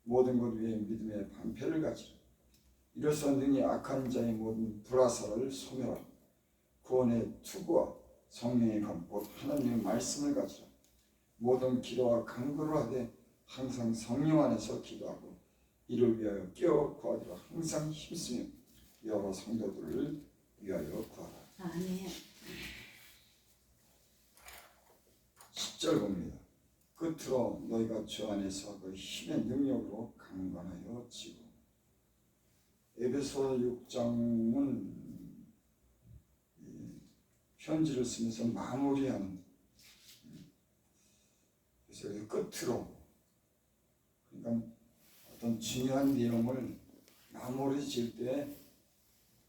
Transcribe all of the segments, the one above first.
모든 것 위에 믿음의 방패를 가지라. 이로써 능히 악한 자의 모든 불화살을 소멸하고 구원의 투구와 성령의 검 하나님의 말씀을 가지라. 모든 기도와 간구를 하되 항상 성령 안에서 기도하고 이를 위하여 깨어 구하기로 항상 힘쓰며 여러 성도들을 위하여 구하라. 아멘. 10절 봅니다. 끝으로 너희가 주 안에서 그 힘의 능력으로 강건하여 지고. 에베소 6장은 편지를 쓰면서 마무리하는, 그래서 끝으로, 그러니까 어떤 중요한 내용을 마무리 지을 때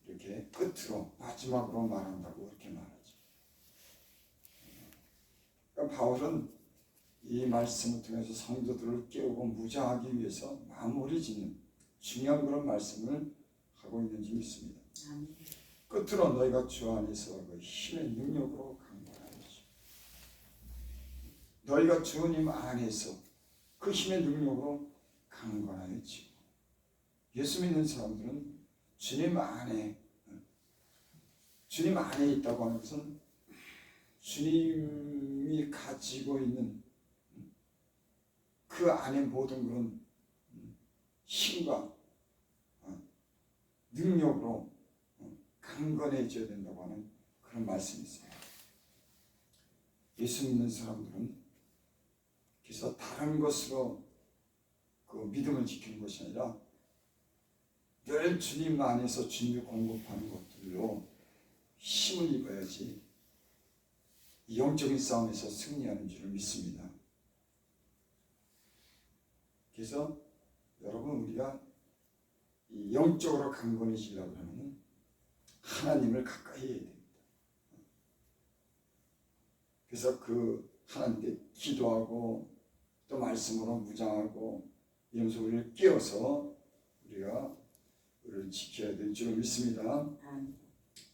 이렇게 끝으로 마지막으로 말한다고 그렇게 말하죠. 그러니까 바울은 이 말씀을 통해서 성도들을 깨우고 무장하기 위해서 마무리 짓는 중요한 그런 말씀을 하고 있는지 믿습니다. 아멘. 끝으로 너희가 주 안에서 그 힘의 능력으로 강건하여지고, 너희가 주님 안에서 그 힘의 능력으로 강건하여지고. 예수 믿는 사람들은 주님 안에 있다고 하는 것은 주님이 가지고 있는 그 안에 모든 그런 힘과 능력으로 강건해져야 된다고 하는 그런 말씀이 있어요. 예수 믿는 사람들은 그래서 다른 것으로 그 믿음을 지키는 것이 아니라 늘 주님 안에서 주님이 공급하는 것들로 힘을 입어야지 영적인 싸움에서 승리하는 줄을 믿습니다. 그래서 여러분, 우리가 이 영적으로 강건해지려고 하면 하나님을 가까이 해야 됩니다. 그래서 그 하나님께 기도하고 또 말씀으로 무장하고 이러면서 우리를 깨워서 우리가 우리를 지켜야 될 줄 믿습니다.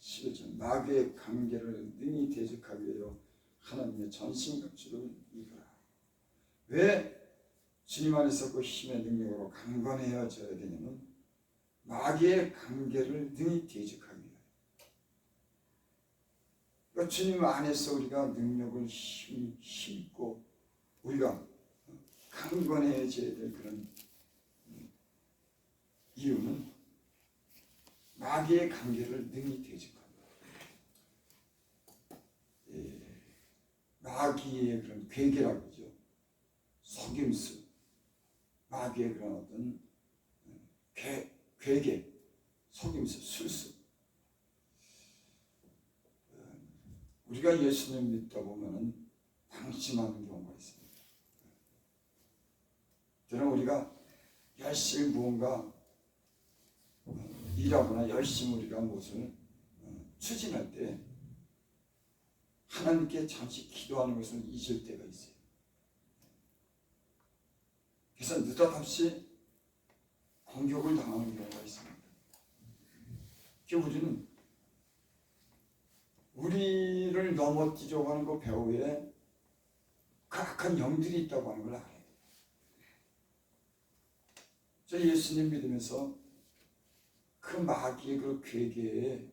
11절 마귀의 관계를 능히 대적하기 위하여 하나님의 전신갑주를 입으라. 왜 주님 안에서 그 힘의 능력으로 강건해져야 되냐면 마귀의 관계를 능히 대적하기 위하여. 그러니까 주님 안에서 우리가 능력을 힘입고 우리가 강건해져야 될 그런 이유는 마귀의 관계를 능히 대적합니다. 마귀의 그런 괴계라고 그러죠. 속임수, 마귀의 그런 어떤 괴계, 속임수, 술수. 우리가 예수님 믿다 보면은 방심하는 경우가 있습니다. 저는 우리가 열심히 무언가 일하거나 열심히 우리가 무엇을 추진할 때 하나님께 잠시 기도하는 것을 잊을 때가 있어요. 그래서 느닷없이 공격을 당하는 경우가 있습니다. 우리는 우리를 넘어뜨려고 하는 그 배후에 그 악한 영들이 있다고 하는 걸 알아야 돼요. 저 예수님 믿으면서 그 마귀의 그 괴계를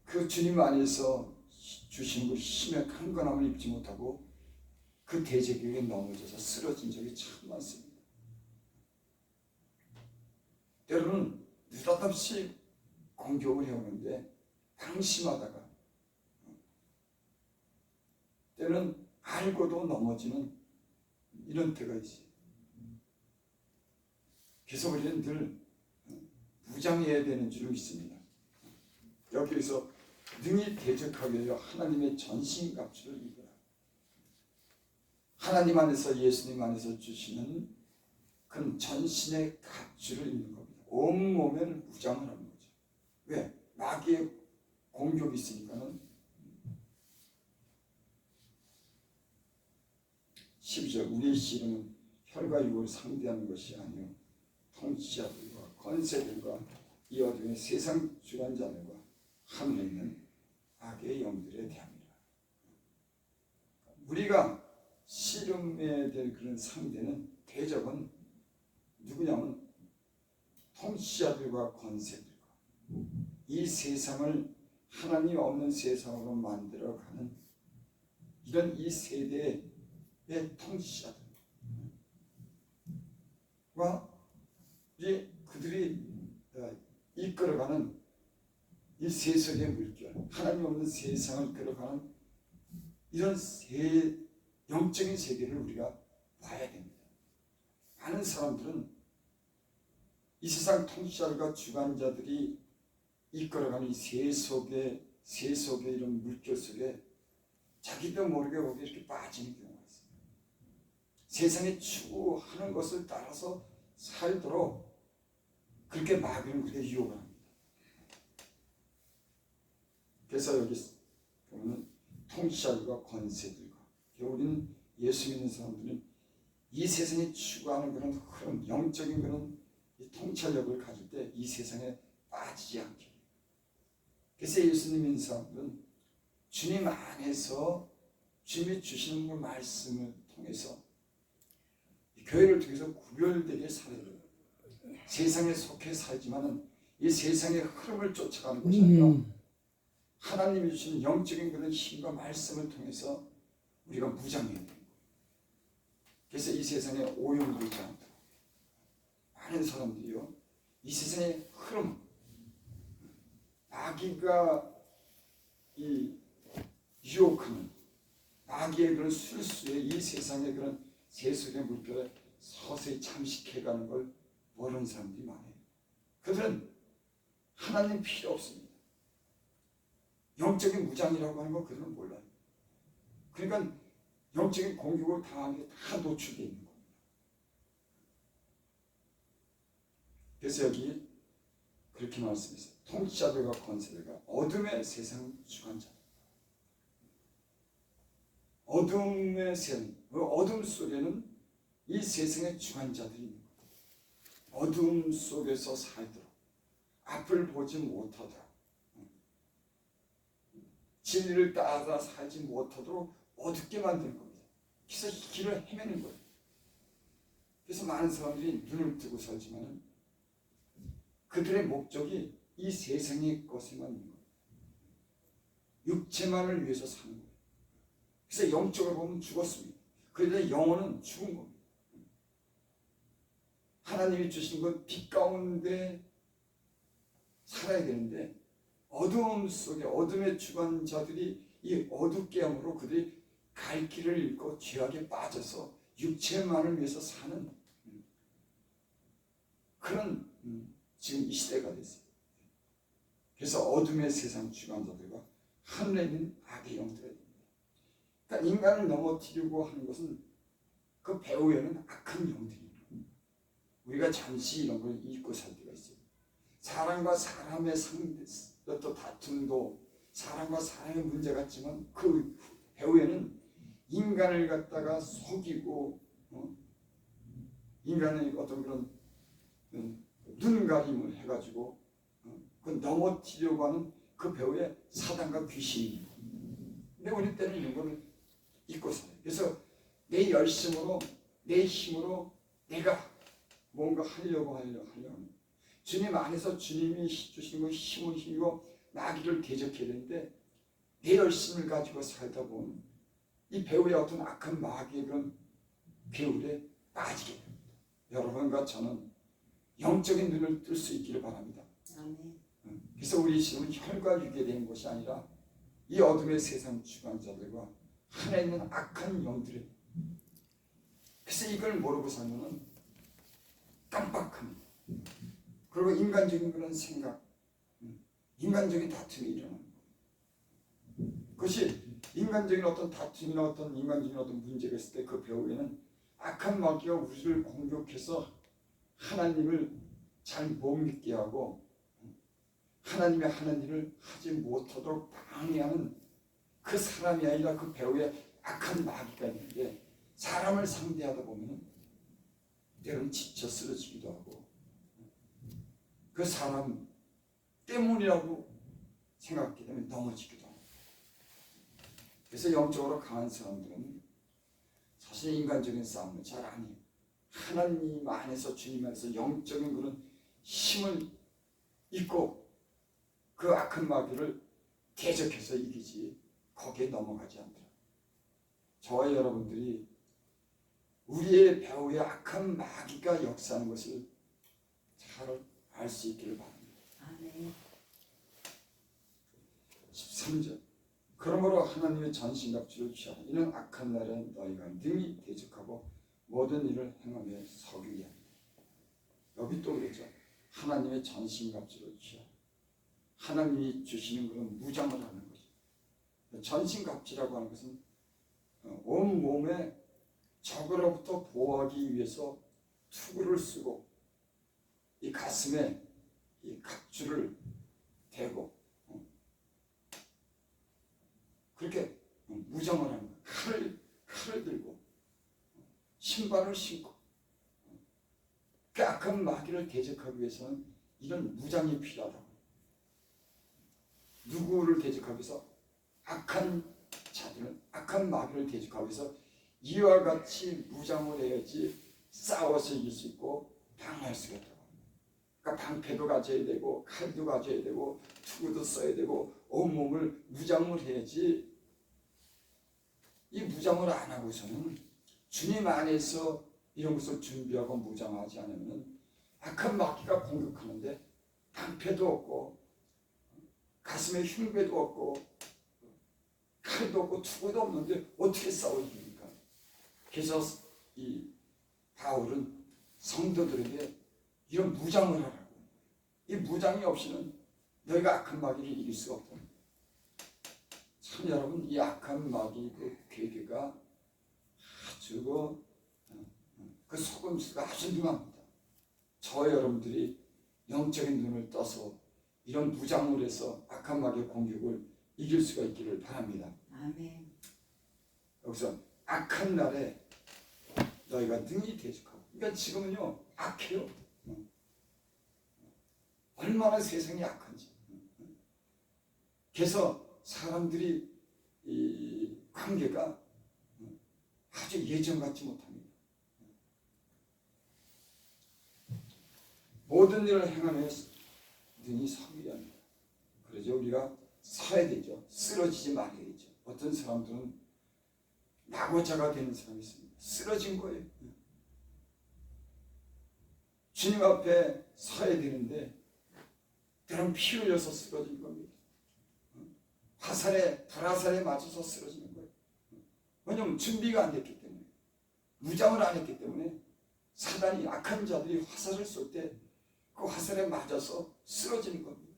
그 주님 안에서 주신 그 힘의 강건함을 입지 못하고 그 대적에게 넘어져서 쓰러진 적이 참 많습니다. 때로는 느닷없이 공격을 해오는데 방심하다가 때는 알고도 넘어지는 이런 때가 있어요. 그래서 우리는 늘 무장해야 되는 줄 믿습니다. 여기에서 능히 대적하기 위하여 하나님의 전신갑주를 입으라. 하나님 안에서 예수님 안에서 주시는 그 전신의 갑주를 입는 겁니다. 온몸을 무장을 하는 거죠. 왜? 마귀의 공격이 있으니까는. 12절 우리의 씨름은 혈과 육을 상대하는 것이 아니요 통치자들과 권세들과 이 어둠의 세상 주관자들과 하늘에 있는 악의 영들에 대함이라. 우리가 씨름에 될 그런 상대는 대적은 누구냐면 통치자들과 권세들과 이 세상을 하나님 없는 세상으로 만들어가는 이런 이 세대의 통치자들과 이제 그들이 이끌어가는 이 세속의 물결, 하나님 없는 세상을 이끌어가는 이런 영적인 세계를 우리가 봐야 됩니다. 많은 사람들은 이 세상 통치자들과 주관자들이 이끌어가는 이 세속의 이런 물결 속에 자기도 모르게 거기에 이렇게 빠지는 경우가 있습니다. 세상에 추구하는 것을 따라서 살도록 그렇게 마귀는 그렇게 유혹을 합니다. 그래서 여기 보면 통치자들과 권세들과 우리는 예수 믿는 사람들은 이 세상에 추구하는 그런 흐름, 영적인 그런 통찰력을 가질 때 이 세상에 빠지지 않게. 그래서 예수님 믿는 사람들은 주님 안에서 주님이 주시는 그 말씀을 통해서 교회를 통해서 구별되게 살아야 돼요. 세상에 속해 살지만은 이 세상의 흐름을 쫓아가는 것이 아니라 하나님이 주시는 영적인 그런 힘과 말씀을 통해서 우리가 무장해야 돼요. 그래서 이 세상에 오염되지 않도록 많은 사람들이요, 이 세상의 흐름, 마귀가 이 유혹하는 마귀의 그런 술수에 이 세상의 그런 세속의 물결에 서서히 잠식해가는 걸 모르는 사람들이 많아요. 그들은 하나님 필요 없습니다. 영적인 무장이라고 하는 거 그들은 몰라요. 그러니까 영적인 공격을 당하는 게 다 노출되어 있는 겁니다. 그래서 여기 그렇게 말씀했어요. 통치자들과 권세들과 어둠의 세상 주관자. 어둠의 세상, 그 어둠 속에는 이 세상의 주관자들이 있는 거예요. 어둠 속에서 살도록 앞을 보지 못하도록 진리를 따라 살지 못하도록 어둡게 만드는 겁니다. 그래서 이 길을 헤매는 거예요. 그래서 많은 사람들이 눈을 뜨고 살지만 그들의 목적이 이 세상의 것에만 있는 거예요. 육체만을 위해서 사는 거예요. 그래서 영적으로 보면 죽었습니다. 그런데 영혼은 죽은 겁니다. 하나님이 주신 건 빛 가운데 살아야 되는데 어두움 속에 어둠의 주관자들이 이 어둡게 함으로 그들이 갈 길을 잃고 죄악에 빠져서 육체만을 위해서 사는 그런 지금 이 시대가 됐어요. 그래서 어둠의 세상 주관자들과 하늘에 있는 악의 영들이 됩니다. 그러니까 인간을 넘어뜨리고 하는 것은 그 배후에는 악한 영들입니다. 우리가 잠시 이런 걸 잊고 살 때가 있어요. 사람과 사람의 또 다툼도 사람과 사람의 문제 같지만 그 배후에는 인간을 갖다가 속이고 인간의 어떤 그런 눈가림을 해가지고 그 넘어뜨리려고 하는 그 배후에 사단과 귀신이. 근데 우리 때는 이런 걸 잊고 살아요. 그래서 내 열심으로 내 힘으로 내가 뭔가 하려고 하면 주님 안에서 주님이 주시는 거 힘을 힘이고 나기를 대적해야 되는데 내 열심을 가지고 살다 보면 이 배후의 어떤 악한 마귀의 그런 배후에 빠지게 됩니다. 여러분과 저는 영적인 눈을 뜰 수 있기를 바랍니다. 아멘. 그래서 우리 지금은 혈과 육에 대한 것이 아니라 이 어둠의 세상 주관자들과 하나에 있는 악한 영들이. 그래서 이걸 모르고 살면은 깜빡합니다. 그리고 인간적인 그런 생각, 인간적인 다툼이 일어나는 거예요. 그것이 인간적인 어떤 다툼이나 어떤 인간적인 어떤 문제가 있을 때 그 배후에는 악한 마귀가 우리를 공격해서 하나님을 잘 못 믿게 하고 하나님의 하는 일을 하지 못하도록 방해하는 그 사람이 아니라 그 배후에 악한 마귀가 있는데 사람을 상대하다 보면 때로는 지쳐 쓰러지기도 하고 그 사람 때문이라고 생각하게 되면 넘어지기도 하고. 그래서 영적으로 강한 사람들은 사실 인간적인 싸움은 잘 아니에요. 하나님 안에서 주님 안에서 영적인 그런 힘을 입고 그 악한 마귀를 대적해서 이기지 거기에 넘어가지 않더라. 저와 여러분들이 우리의 배후에 악한 마귀가 역사하는 것을 잘 알 수 있기를 바랍니다. 아멘. 13절 그러므로 하나님의 전신갑주를 취하라. 이는 악한 날에 너희가 능히 대적하고 모든 일을 행하며 서기 위함이다. 여기 또 그랬죠. 하나님의 전신갑주를 취하라. 하나님이 주시는 그런 무장을 하는 거죠. 전신갑주라고 하는 것은 온 몸에 적으로부터 보호하기 위해서 투구를 쓰고 이 가슴에 이 갑주를 대고 그렇게 무장을 하는 거예요. 칼을 들고 신발을 신고 그 악한 마귀를 대적하기 위해서는 이런 무장이 필요하다고. 누구를 대적하기 위해서? 악한 자들은 악한 마귀를 대적하기 위해서 이와 같이 무장을 해야지 싸워서 이길 수 있고 방어할 수가 있다고. 그러니까 방패도 가져야 되고 칼도 가져야 되고 투구도 써야 되고 온몸을 무장을 해야지. 이 무장을 안 하고서는 주님 안에서 이런 것을 준비하고 무장하지 않으면 악한 마귀가 공격하는데 방패도 없고 가슴에 흉배도 없고 칼도 없고 투구도 없는데 어떻게 싸워 이깁니까? 그래서 이 바울은 성도들에게 이런 무장을 하라고. 이 무장이 없이는 너희가 악한 마귀를 이길 수가 없다. 참 여러분 이 악한 마귀 그 괴계가 아주 그 속임수가 아주 능합니다. 저 여러분들이 영적인 눈을 떠서 이런 무장을 해서 악한 마귀의 공격을 이길 수가 있기를 바랍니다. 아멘. 여기서 악한 날에 너희가 능히 대적하고. 그러니까 지금은요 악해요. 얼마나 세상이 악한지. 그래서 사람들이 이 관계가 아주 예전 같지 못합니다. 모든 일을 행하며 능히 서기 합니다. 그러죠. 우리가 서야 되죠. 쓰러지지 말아야 되죠. 어떤 사람들은 낙오자가 되는 사람이 있습니다. 쓰러진 거예요. 주님 앞에 서야 되는데 그럼 피 흘려서 쓰러진 겁니다. 불화살에 맞아서 쓰러지는 거예요. 왜냐하면 준비가 안 됐기 때문에, 무장을 안 했기 때문에 사단이 악한 자들이 화살을 쏠 때 그 화살에 맞아서 쓰러지는 겁니다.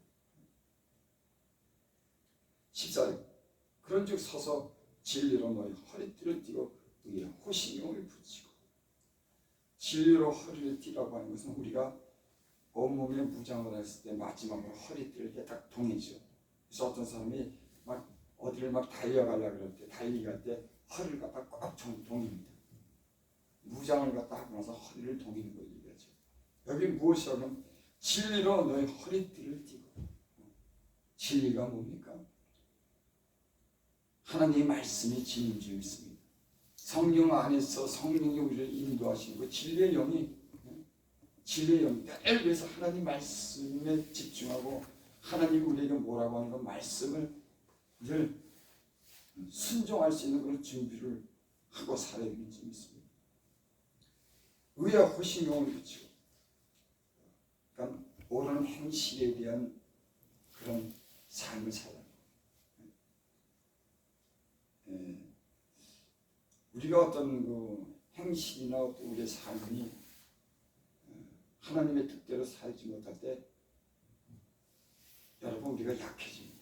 14절 그런즉 서서 진리로 너희 허리띠를 띠고 위에 호신용을 붙이고. 진리로 허리를 띠라고 하는 것은 우리가 온몸에 무장을 했을 때 마지막으로 허리띠를 이렇게 딱 동이죠. 그래서 어떤 사람이 막 어디를 막 달려가려고 그럴 때 달리갈 때 허리를 갖다 꽉 동입니다. 무장을 갖다 하고 나서 허리를 동이는 걸 얘기하죠. 여기 무엇이냐면 진리로 너의 허리띠를 띠고. 진리가 뭡니까? 하나님의 말씀이 진리에 있습니다. 성령 안에서 성령이 우리를 인도하시는 그 진리의 영이 늘 위해서 하나님 말씀에 집중하고 하나님이 우리에게 뭐라고 하는 그 말씀을 늘 순종할 수 있는 그런 준비를 하고 살아야 되는 점이 있습니다. 의와 호신용을 붙이고, 그러니까 옳은 행실에 대한 그런 삶을 살아요. 우리가 어떤 그 행실이나 어떤 우리의 삶이 하나님의 뜻대로 살지 못할 때 여러분 우리가 약해집니다.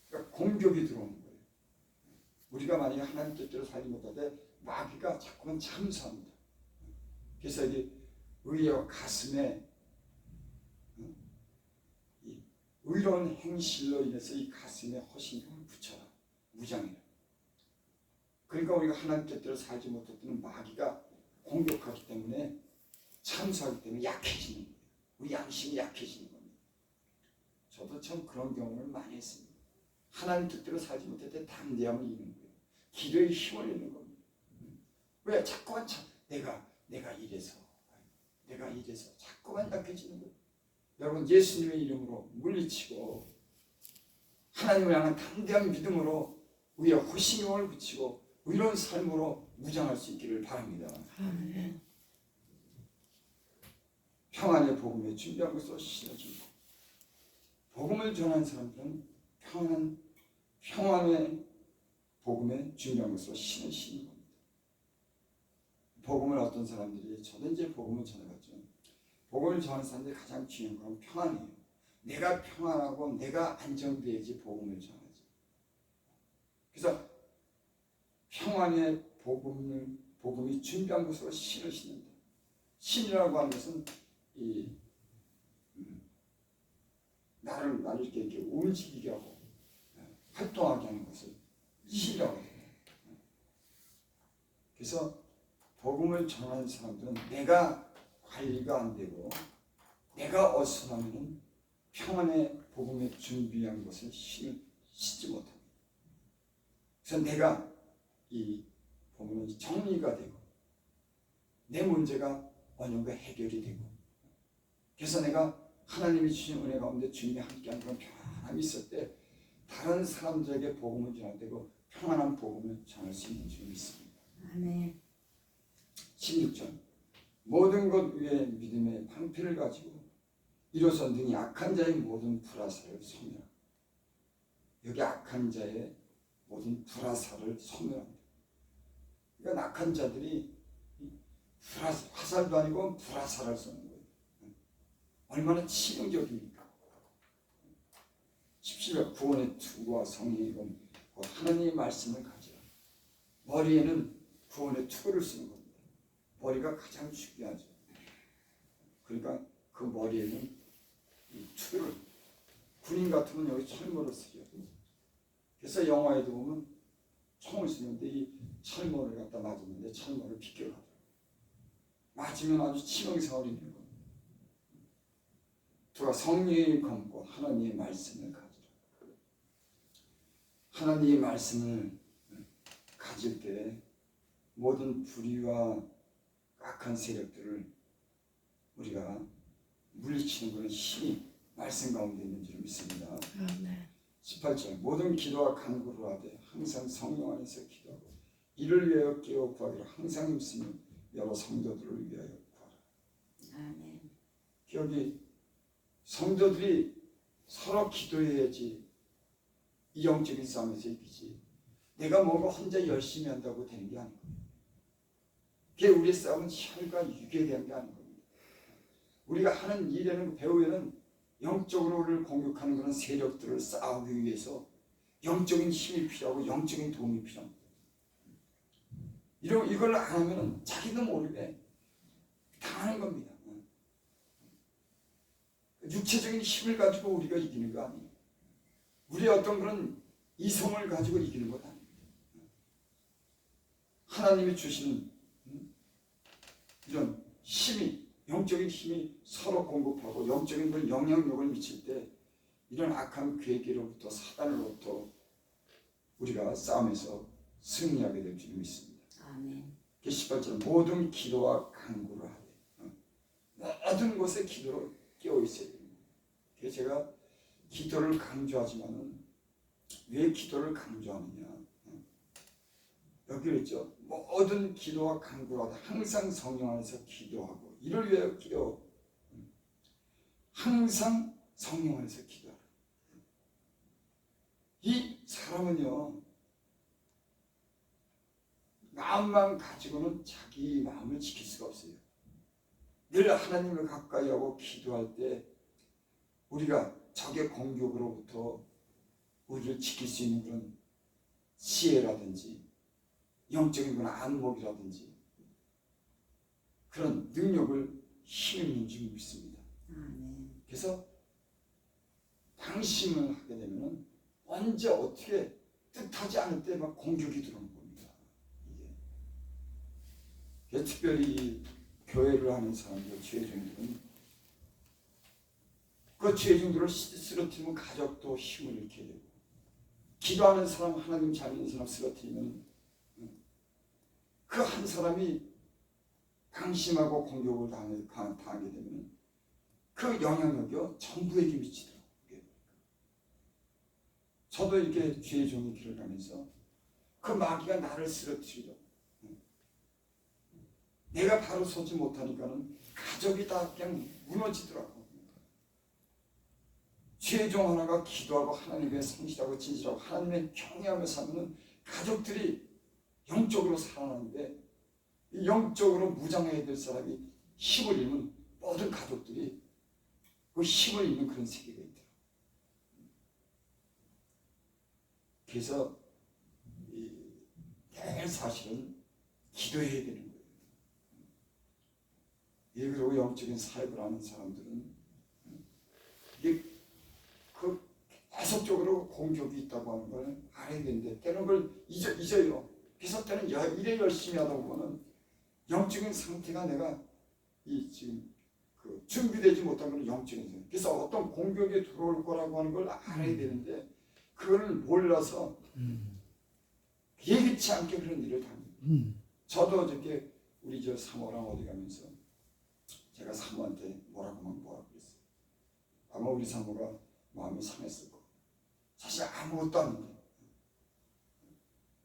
그러니까 공격이 들어오는 거예요. 우리가 만약에 하나님 뜻대로 살지 못할 때 마귀가 자꾸만 참수합니다. 그래서 이 의와 가슴에 이 의로운 행실로 인해서 이 가슴에 허신을 붙여라. 무장이라. 그러니까 우리가 하나님 뜻대로 살지 못할 때는 마귀가 공격하기 때문에 참수하기 때문에 약해지는 거예요. 우리 양심이 약해지는 겁니다. 저도 참 그런 경험을 많이 했습니다. 하나님 뜻대로 살지 못할 때 담대함을 잃는 거예요. 기도에 힘을 잃는 겁니다. 왜 자꾸만 내가 이래서 자꾸만 약해지는 거예요. 여러분 예수님의 이름으로 물리치고 하나님을 향한 담대한 믿음으로 우리의 호신용을 붙이고 의로운 삶으로 무장할 수 있기를 바랍니다. 아멘. 평안의 복음에 준비한 것으로 신어진다. 복음을 전하는 사람들은 평안의 복음에 준비한 것으로 신으시는 겁니다. 복음을 어떤 사람들이 저도 이제 복음을 전해봤죠. 복음을 전하는 사람들이 가장 중요한 건 평안이에요. 내가 평안하고 내가 안정돼야지 복음을 전하지. 그래서 평안의 복음이 준비한 것으로 신을 신는다. 신이라고 하는 것은 나를 이렇게 움직이게 하고 활동하게 하는 것을 신이라고 해요. 그래서 복음을 전하는 사람들은 내가 관리가 안 되고 내가 어수선하면 평안의 복음에 준비한 것을 신지 못합니다. 그래서 내가 이 보면 정리가 되고 내 문제가 어느 정도 해결이 되고 그래서 내가 하나님이 주신 은혜 가운데 주님이 함께하는 그런 평안함이 있을 때 다른 사람들에게 복음을 전할 때고 평안한 복음을 전할 수 있는 줄 믿습니다. 아멘. 16절 모든 것 위에 믿음의 방패를 가지고 이로써 능히 악한 자의 모든 불화살을 소멸하라. 여기 악한 자의 모든 불화살을 소멸합니다. 그러니까 악한 자들이 화살도 아니고 불화살을 쏘는 거예요. 얼마나 치명적입니까? 17절 구원의 투구와 성령의 검 하나님의 말씀을 가지라. 머리에는 구원의 투구를 쓰는 겁니다. 머리가 가장 중요하죠. 그러니까 그 머리에는 이 투구를 군인 같으면 여기 철모를 쓰죠. 그래서 영화에도 보면 총을 쓰는데 이 철모를 갖다 맞았는데 철모를 비껴가죠. 맞으면 아주 치명상을 입는 겁니다. 두가 성령의 검고 하나님의 말씀을 가지라. 하나님의 말씀을 가질 때 모든 불의와 악한 세력들을 우리가 물리치는 그런 힘이 말씀 가운데 있는 줄 믿습니다. 아멘. 18절 모든 기도와 간구를 하되 항상 성령 안에서 기도하고 이를 위하여 깨어 구하기를 항상 힘쓰며 여러 성도들을 위하여 구하라. 아멘. 여기 성도들이 서로 기도해야지 이 영적인 싸움에서 이기지. 내가 뭔가 혼자 열심히 한다고 되는 게 아니고 그게 우리의 싸움은 혈과 육에 대한 게 아닌 겁니다. 우리가 하는 일에는 배우에는 영적으로 우리를 공격하는 그런 세력들을 싸우기 위해서 영적인 힘이 필요하고 영적인 도움이 필요합니다. 이걸 안 하면 자기도 모르게 당하는 겁니다. 육체적인 힘을 가지고 우리가 이기는 거 아니에요. 우리의 어떤 그런 이성을 가지고 이기는 것 아닙니다. 하나님이 주시는 이런 힘이 영적인 힘이 서로 공급하고 영적인 그런 영향력을 미칠 때 이런 악한 괴계로부터 사단으로부터 우리가 싸움에서 승리하게 될 줄 믿습니다. 아멘. 18절 모든 기도와 간구를 하되 모든 것에 기도로 깨어 있어야 됩니다. 그래서 제가 기도를 강조하지만은 왜 기도를 강조하느냐? 여기 있죠. 모든 기도와 간구를 하되 항상 성령 안에서 기도하고 이를 위하여 깨어 항상 성령 안에서 기도하라. 이 사람은요 마음만 가지고는 자기 마음을 지킬 수가 없어요. 늘 하나님을 가까이 하고 기도할 때 우리가 적의 공격으로부터 우리를 지킬 수 있는 그런 지혜라든지 영적인 그런 안목이라든지 그런 능력을 힘이 있는 줄 믿습니다. 그래서 방심을 하게 되면 언제 어떻게 뜻하지 않을 때 막 공격이 들어오는 겁니다. 이게 특별히 교회를 하는 사람들, 죄종들은 그 죄종들을 쓰러뜨리면 가족도 힘을 잃게 되고 기도하는 사람, 하나님 잘 믿는 사람 쓰러뜨리면 그 한 사람이 방심하고 공격을 당하게 되면 그 영향력이 전부에게 미치더라고요. 저도 이렇게 주의 종의 길을 가면서 그 마귀가 나를 쓰러뜨리려 내가 바로 서지 못하니까는 가족이 다 그냥 무너지더라고요. 주의 종 하나가 기도하고 하나님의 성실하고 진실하고 하나님의 경외하며 사는 가족들이 영적으로 살아나는데 영적으로 무장해야 될 사람이 힘을 잃으면 모든 가족들이 그 힘을 잃는 그런 세계가 있더라고요. 그래서 사실은 기도해야 되는 거예요. 그리고 영적인 사역을 하는 사람들은 이게 그 계속적으로 공격이 있다고 하는 걸 알아야 되는데 때는 그걸 잊어요. 그래서 때는 일에 열심히 하다 보면은 영적인 상태가 내가 지금 그 준비되지 못한 건 영적인 상태. 그래서 어떤 공격이 들어올 거라고 하는 걸 알아야 되는데 그걸 몰라서 예기치 않게 그런 일을 당합니다. 저도 어저께 우리 저 사모랑 어디 가면서 제가 사모한테 뭐라고 그랬어요. 아마 우리 사모가 마음이 상했을 거예요. 사실 아무것도 아닌데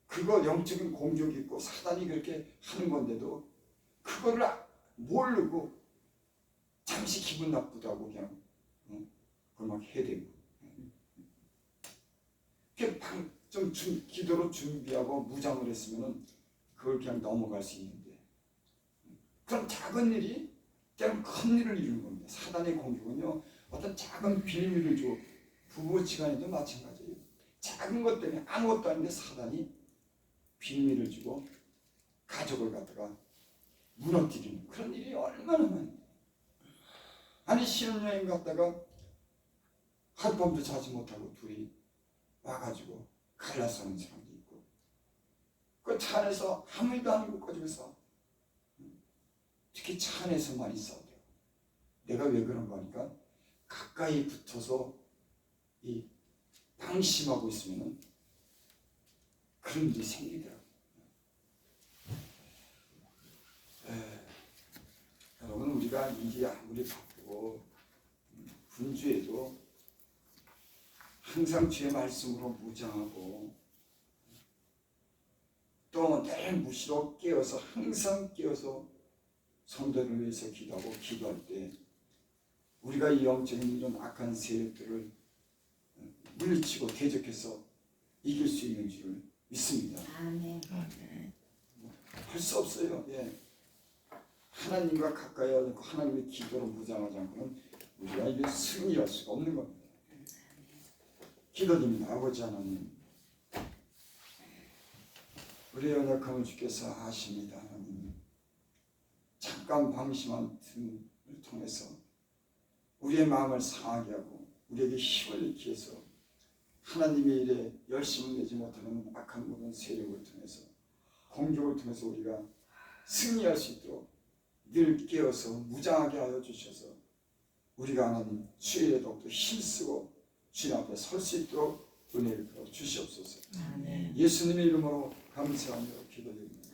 그거 영적인 공격이 있고 사단이 그렇게 하는 건데도 그거를 모르고 잠시 기분 나쁘다고 그냥 그걸 막 해대고 좀 기도로 준비하고 무장을 했으면은 그걸 그냥 넘어갈 수 있는데 그런 작은 일이 때로는 큰 일을 이루는 겁니다. 사단의 공격은요 어떤 작은 비밀을 줘 부부지간에도 마찬가지예요. 작은 것 때문에 아무것도 아닌데 사단이 비밀을 주고 가족을 갖다가 무너뜨리는 그런 일이 얼마나 많아요. 아니 신혼여행 갔다가 하룻밤도 자지 못하고 둘이 와가지고 갈라서는 사람도 있고 그 차 안에서 아무 일도 안 하고 가지고 싸워. 특히 차 안에서 많이 싸우더라고. 내가 왜 그런가 하니까 가까이 붙어서 이 방심하고 있으면 그런 일이 생기더라고. 여러분 우리가 일이 아무리 바쁘고 분주해도 항상 주의 말씀으로 무장하고 또 늘 무시로 깨어서 항상 깨어서 성도를 위해서 기도하고 기도할 때 우리가 이 영적인 이런 악한 세력들을 물리치고 대적해서 이길 수 있는 줄을 믿습니다. 아멘. 할 수 없어요. 예. 하나님과 가까이 하고 하나님의 기도로 무장하지 않고는 우리가 이게 승리할 수가 없는 겁니다. 기도드립니다. 아버지 하나님, 우리의 연약함을 주께서 아십니다. 하나님, 잠깐 방심한 틈을 통해서 우리의 마음을 상하게 하고 우리에게 힘을 잃게 해서 하나님의 일에 열심을 내지 못하는 악한 모든 세력을 통해서 공격을 통해서 우리가 승리할 수 있도록 늘 깨어서 무장하게 하여 주셔서 우리가 하나님 주일에 더욱더 힘쓰고 주님 앞에 설 수 있도록 은혜를 주시옵소서. 아멘. 예수님의 이름으로 감사하며 기도드립니다.